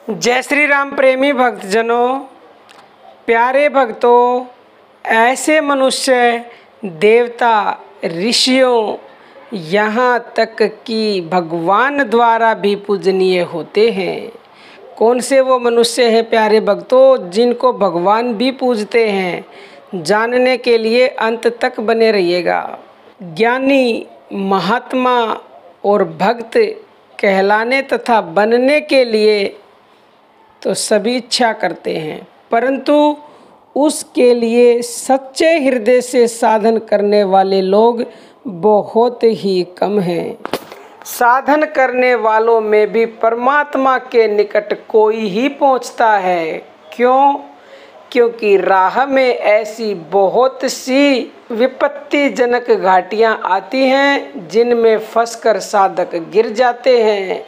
जय श्री राम प्रेमी भक्तजनों, प्यारे भक्तों, ऐसे मनुष्य देवता ऋषियों यहाँ तक कि भगवान द्वारा भी पूजनीय होते हैं। कौन से वो मनुष्य हैं प्यारे भक्तों जिनको भगवान भी पूजते हैं? जानने के लिए अंत तक बने रहिएगा। ज्ञानी, महात्मा और भक्त कहलाने तथा बनने के लिए तो सभी इच्छा करते हैं, परंतु उसके लिए सच्चे हृदय से साधन करने वाले लोग बहुत ही कम हैं। साधन करने वालों में भी परमात्मा के निकट कोई ही पहुंचता है। क्यों? क्योंकि राह में ऐसी बहुत सी विपत्तिजनक घाटियां आती हैं जिनमें फंसकर साधक गिर जाते हैं।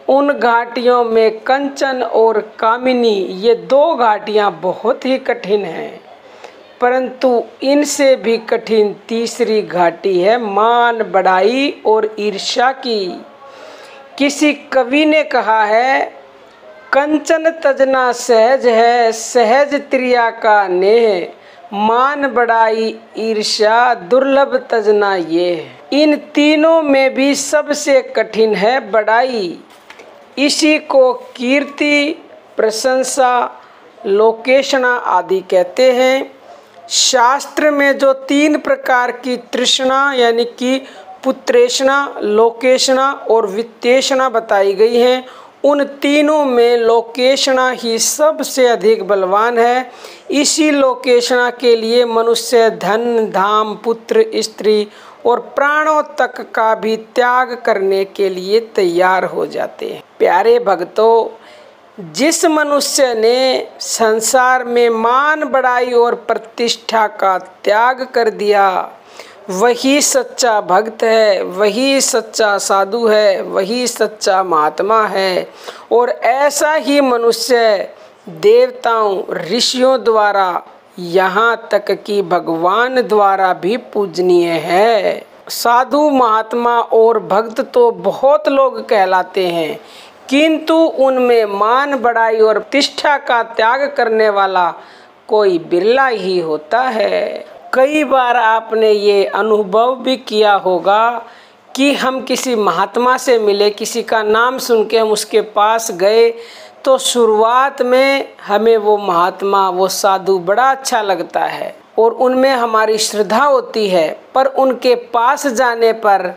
उन घाटियों में कंचन और कामिनी, ये दो घाटियां बहुत ही कठिन हैं, परंतु इनसे भी कठिन तीसरी घाटी है मान बढ़ाई और ईर्ष्या की। किसी कवि ने कहा है, कंचन तजना सहज है, सहज त्रिया का नेह, मान बढ़ाई ईर्ष्या दुर्लभ तजना ये है। इन तीनों में भी सबसे कठिन है बढ़ाई। इसी को कीर्ति, प्रशंसा, लोकेशना आदि कहते हैं। शास्त्र में जो 3 प्रकार की तृष्णा यानी कि पुत्रेषणा, लोकेशना और वित्तेषणा बताई गई हैं, उन तीनों में लोकेशना ही सबसे अधिक बलवान है। इसी लोकेशना के लिए मनुष्य धन, धाम, पुत्र, स्त्री और प्राणों तक का भी त्याग करने के लिए तैयार हो जाते हैं। प्यारे भक्तों, जिस मनुष्य ने संसार में मान बढ़ाई और प्रतिष्ठा का त्याग कर दिया, वही सच्चा भक्त है, वही सच्चा साधु है, वही सच्चा महात्मा है। और ऐसा ही मनुष्य देवताओं, ऋषियों द्वारा, यहाँ तक कि भगवान द्वारा भी पूजनीय है। साधु, महात्मा और भक्त तो बहुत लोग कहलाते हैं, किंतु उनमें मान बढ़ाई और प्रतिष्ठा का त्याग करने वाला कोई बिरला ही होता है। कई बार आपने ये अनुभव भी किया होगा कि हम किसी महात्मा से मिले, किसी का नाम सुन के हम उसके पास गए, तो शुरुआत में हमें वो महात्मा, वो साधु बड़ा अच्छा लगता है और उनमें हमारी श्रद्धा होती है, पर उनके पास जाने पर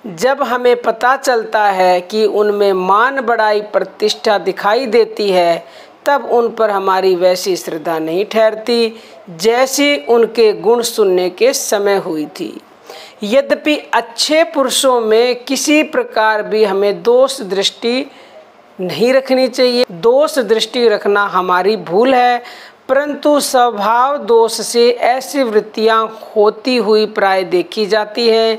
जब हमें पता चलता है कि उनमें मान बढ़ाई, प्रतिष्ठा दिखाई देती है, तब उन पर हमारी वैसी श्रद्धा नहीं ठहरती जैसी उनके गुण सुनने के समय हुई थी। यद्यपि अच्छे पुरुषों में किसी प्रकार भी हमें दोष दृष्टि नहीं रखनी चाहिए। दोष दृष्टि रखना हमारी भूल है, परंतु स्वभाव दोष से ऐसी वृत्तियां होती हुई प्राय देखी जाती हैं।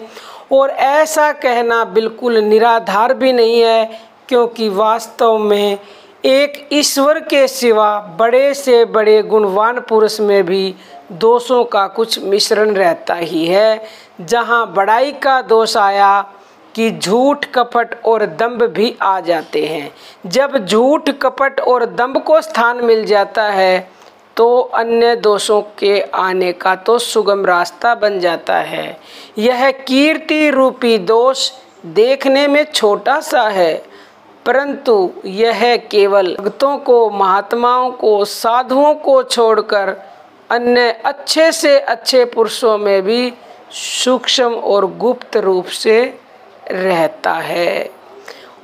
और ऐसा कहना बिल्कुल निराधार भी नहीं है, क्योंकि वास्तव में एक ईश्वर के सिवा बड़े से बड़े गुणवान पुरुष में भी दोषों का कुछ मिश्रण रहता ही है। जहाँ बड़ाई का दोष आया कि झूठ, कपट और दंभ भी आ जाते हैं। जब झूठ, कपट और दंभ को स्थान मिल जाता है तो अन्य दोषों के आने का तो सुगम रास्ता बन जाता है। यह कीर्ति रूपी दोष देखने में छोटा सा है, परंतु यह केवल भक्तों को, महात्माओं को, साधुओं को छोड़कर अन्य अच्छे से अच्छे पुरुषों में भी सूक्ष्म और गुप्त रूप से रहता है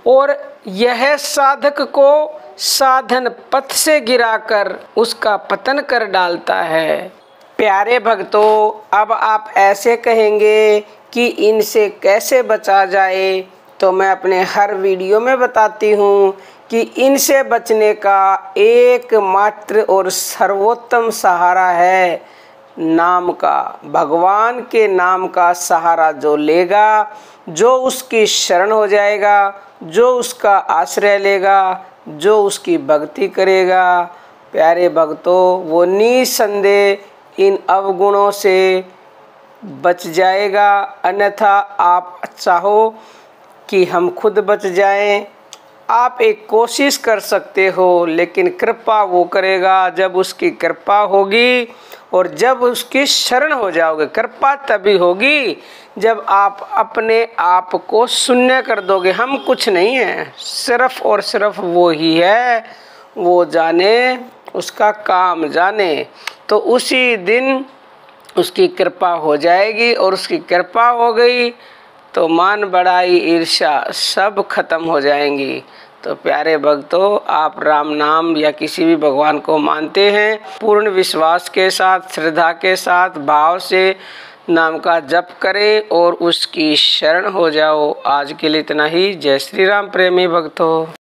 और यह साधक को साधन पथ से गिराकर उसका पतन कर डालता है। प्यारे भक्तों, अब आप ऐसे कहेंगे कि इनसे कैसे बचा जाए, तो मैं अपने हर वीडियो में बताती हूँ कि इनसे बचने का एकमात्र और सर्वोत्तम सहारा है नाम का। भगवान के नाम का सहारा जो लेगा, जो उसकी शरण हो जाएगा, जो उसका आश्रय लेगा, जो उसकी भक्ति करेगा, प्यारे भक्तों, वो निसंदेह इन अवगुणों से बच जाएगा। अन्यथा आप चाहो कि हम खुद बच जाएं, आप एक कोशिश कर सकते हो, लेकिन कृपा वो करेगा जब उसकी कृपा होगी और जब उसकी शरण हो जाओगे। कृपा तभी होगी जब आप अपने आप को शून्य कर दोगे। हम कुछ नहीं हैं, सिर्फ और सिर्फ वो ही है, वो जाने, उसका काम जाने। तो उसी दिन उसकी कृपा हो जाएगी, और उसकी कृपा हो गई तो मान बढ़ाई ईर्ष्या सब खत्म हो जाएंगी। तो प्यारे भक्तों, आप राम नाम या किसी भी भगवान को मानते हैं, पूर्ण विश्वास के साथ, श्रद्धा के साथ, भाव से नाम का जप करें और उसकी शरण हो जाओ। आज के लिए इतना ही। जय श्री राम प्रेमी भक्तों।